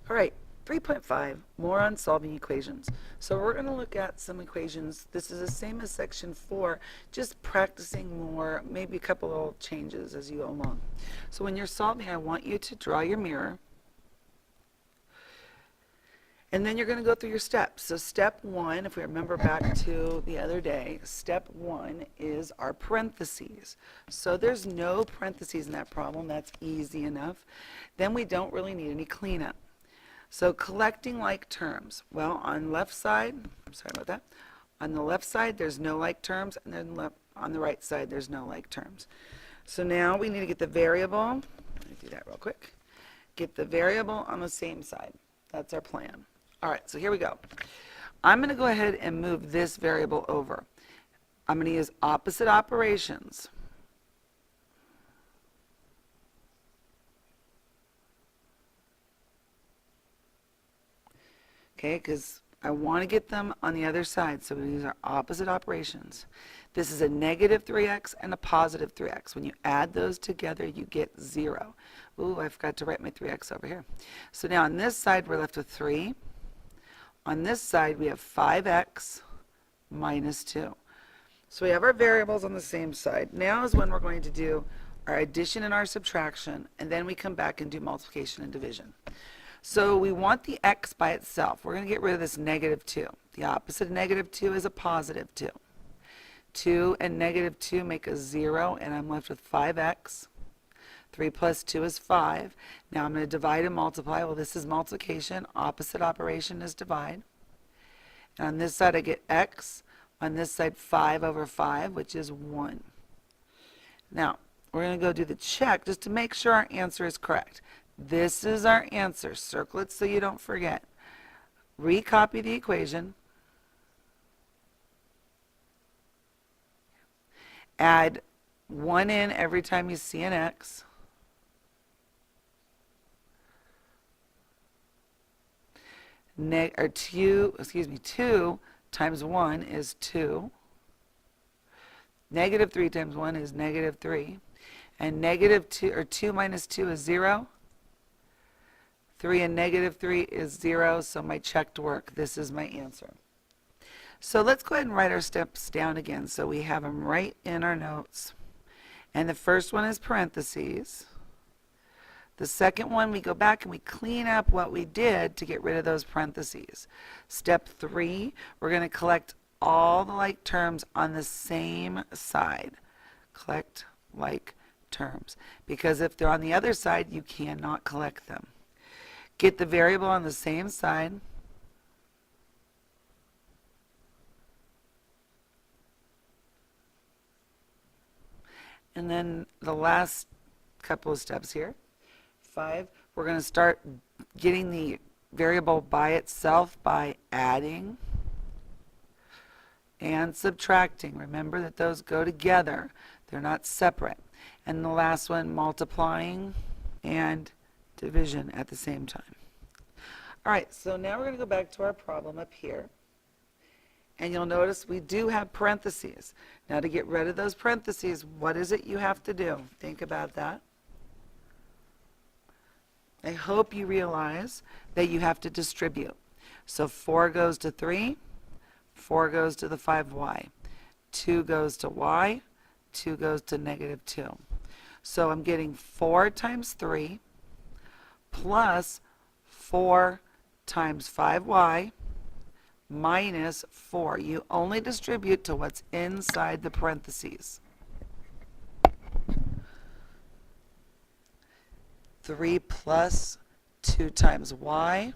All right, 3.5, more on solving equations. So we're going to look at some equations. This is the same as section 4, just practicing more, maybe a couple little changes as you go along. So when you're solving, I want you to draw your mirror. And then you're going to go through your steps. So step 1, if we remember back to the other day, step 1 is our parentheses. So there's no parentheses in that problem. That's easy enough. Then we don't really need any cleanup. So collecting like terms. Well, on left side, I'm sorry about that. On the left side, there's no like terms, and then on the right side, there's no like terms. So now we need to get the variable. Let me do that real quick. Get the variable on the same side. That's our plan. All right, so here we go. I'm going to go ahead and move this variable over. I'm going to use opposite operations. Okay, because I want to get them on the other side, so we use our opposite operations. This is a negative 3x and a positive 3x. When you add those together, you get 0. Ooh, I forgot to write my 3x over here. So now on this side, we're left with 3. On this side, we have 5x minus 2. So we have our variables on the same side. Now is when we're going to do our addition and our subtraction, and then we come back and do multiplication and division. So we want the x by itself. We're going to get rid of this negative 2. The opposite of negative 2 is a positive 2. 2 and negative 2 make a 0, and I'm left with 5x. 3 plus 2 is 5. Now I'm going to divide and multiply. Well, this is multiplication. Opposite operation is divide. And on this side, I get x. On this side, 5 over 5, which is 1. Now, we're going to go do the check just to make sure our answer is correct. This is our answer. Circle it so you don't forget. Recopy the equation. Add 1 in every time you see an x. Two times 1 is 2. Negative 3 times 1 is negative 3. And negative 2, or 2 minus 2 is 0. 3 and negative 3 is 0, so my checked work. This is my answer. So let's go ahead and write our steps down again so we have them right in our notes. And the first one is parentheses. The second one, we go back and we clean up what we did to get rid of those parentheses. Step 3, we're going to collect all the like terms on the same side. Collect like terms. Because if they're on the other side, you cannot collect them. Get the variable on the same side. And then the last couple of steps here. 5, we're going to start getting the variable by itself by adding and subtracting. Remember that those go together. They're not separate. And the last one, multiplying and division at the same time. All right, so now we're going to go back to our problem up here. And you'll notice we do have parentheses. Now to get rid of those parentheses, what is it you have to do? Think about that. I hope you realize that you have to distribute. So 4 goes to 3, 4 goes to the 5y, 2 goes to y, 2 goes to negative 2. So I'm getting 4 times 3 plus 4 times 5y minus 4. You only distribute to what's inside the parentheses. 3 plus 2 times y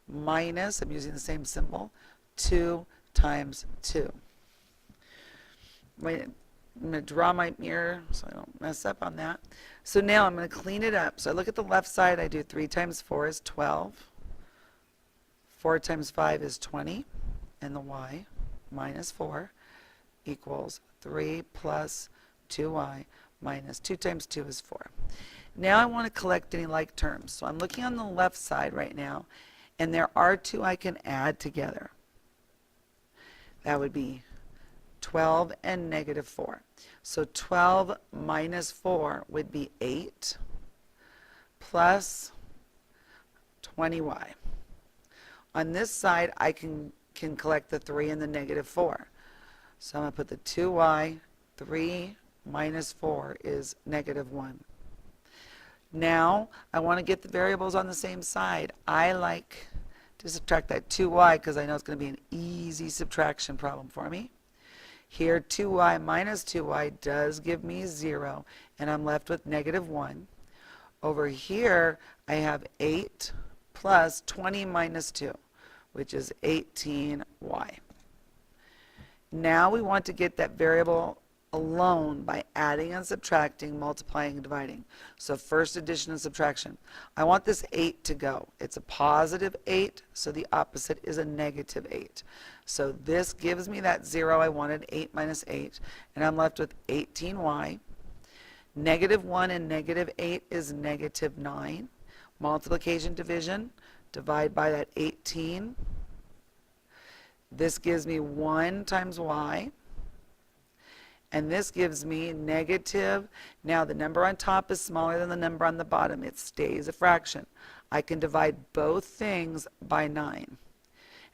minus, I'm using the same symbol, 2 times 2. Wait, I'm going to draw my mirror so I don't mess up on that. So now I'm going to clean it up. So I look at the left side, I do 3 times 4 is 12. 4 times 5 is 20. And the y minus 4 equals 3 plus 2y minus 2 times 2 is 4. Now I want to collect any like terms. So I'm looking on the left side right now, and there are 2 I can add together. That would be 12 and negative 4. So 12 minus 4 would be 8 plus 20y. On this side, I can collect the 3 and the negative 4. So I'm going to put the 2y, 3 minus 4 is negative 1. Now, I want to get the variables on the same side. I like to subtract that 2y because I know it's going to be an easy subtraction problem for me. Here, 2y minus 2y does give me 0, and I'm left with negative 1. Over here, I have 8 plus 20 minus 2, which is 18y. Now we want to get that variable alone by adding and subtracting, multiplying and dividing. So first addition and subtraction. I want this 8 to go. It's a positive 8, so the opposite is a negative 8. So this gives me that 0 I wanted, 8 minus 8, and I'm left with 18y. Negative 1 and negative 8 is negative 9. Multiplication, division, divide by that 18. This gives me 1 times y. And this gives me negative. Now the number on top is smaller than the number on the bottom. It stays a fraction. I can divide both things by 9.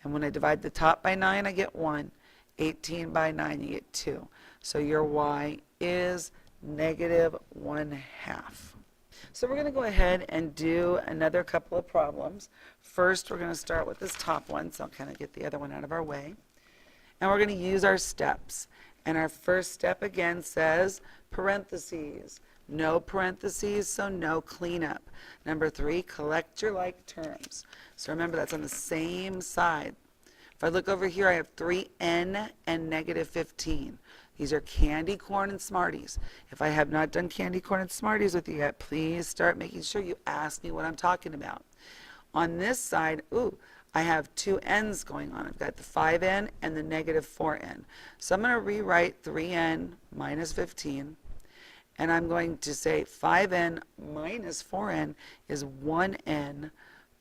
And when I divide the top by 9, I get 1. 18 by 9, you get 2. So your y is negative 1/2. So we're going to go ahead and do another couple of problems. First, we're going to start with this top one, so I'll kind of get the other one out of our way. And we're going to use our steps. And our first step again says parentheses. No parentheses, so no cleanup. Number 3, collect your like terms. So remember, that's on the same side. If I look over here, I have 3n and negative 15. These are candy corn and Smarties. If I have not done candy corn and Smarties with you yet, please start making sure you ask me what I'm talking about. On this side, I have two n's going on. I've got the 5n and the negative 4n. So I'm going to rewrite 3n minus 15. And I'm going to say 5n minus 4n is 1n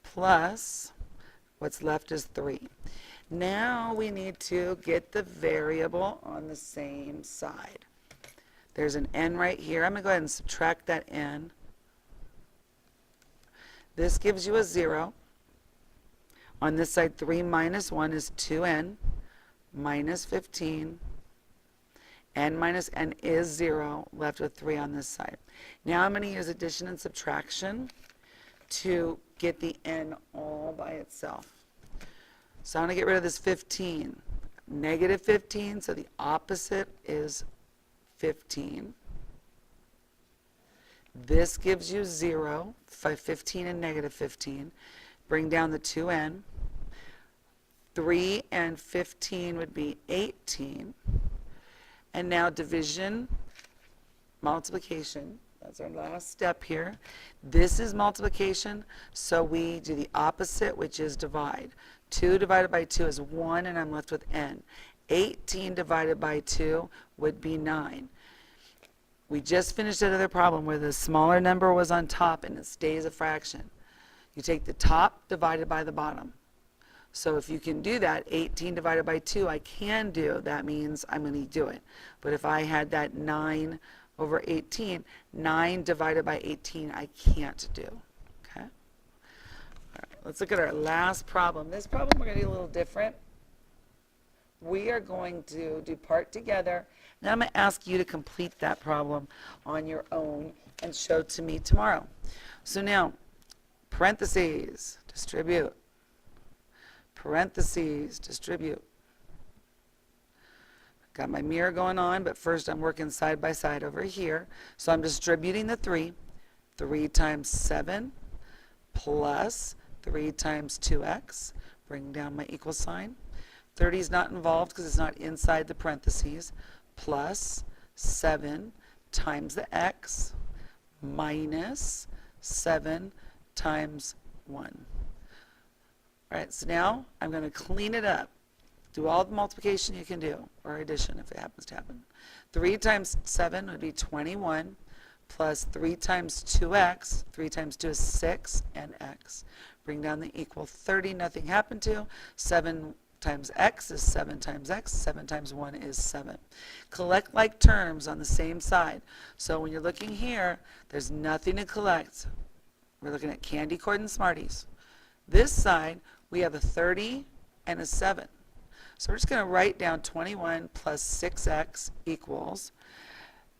plus what's left is 3. Now we need to get the variable on the same side. There's an n right here. I'm going to go ahead and subtract that n. This gives you a 0. On this side, 3 minus 1 is 2n minus 15. N minus n is 0, left with 3 on this side. Now I'm going to use addition and subtraction to get the n all by itself. So I'm going to get rid of this 15. Negative 15, so the opposite is 15. This gives you 0, 15 and negative 15. Bring down the 2n. 3 and 15 would be 18. And now division, multiplication. That's our last step here. This is multiplication, so we do the opposite, which is divide. 2 divided by 2 is 1, and I'm left with n. 18 divided by 2 would be 9. We just finished another problem where the smaller number was on top and it stays a fraction. You take the top divided by the bottom. So if you can do that, 18 divided by 2, I can do. That means I'm going to do it. But if I had that 9 over 18, 9 divided by 18, I can't do. Okay? All right, let's look at our last problem. This problem we're going to do a little different. We are going to do part together. Now I'm going to ask you to complete that problem on your own and show to me tomorrow. So now, parentheses, distribute. Parentheses, distribute. Got my mirror going on, but first I'm working side by side over here. So I'm distributing the 3. 3 times 7 plus 3 times 2x. Bring down my equal sign. 30 is not involved because it's not inside the parentheses. Plus 7 times the x minus 7 times 1. All right, so now I'm going to clean it up. Do all the multiplication you can do, or addition if it happens to happen. 3 times 7 would be 21, plus 3 times 2x. 3 times 2 is 6, and x. Bring down the equal. 30, nothing happened to. 7 times x is 7 times x. 7 times 1 is 7. Collect like terms on the same side. So when you're looking here, there's nothing to collect. We're looking at candy corn and Smarties. This side, we have a 30 and a 7. So we're just going to write down 21 plus 6x equals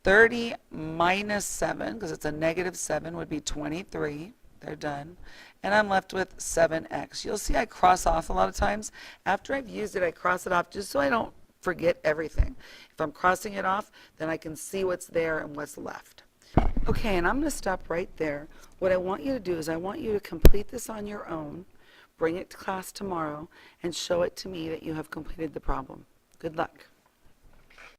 30 minus 7, because it's a negative 7, would be 23. They're done. And I'm left with 7x. You'll see I cross off a lot of times. After I've used it, I cross it off just so I don't forget everything. If I'm crossing it off, then I can see what's there and what's left. Okay, and I'm going to stop right there. What I want you to do is I want you to complete this on your own, bring it to class tomorrow, and show it to me that you have completed the problem. Good luck.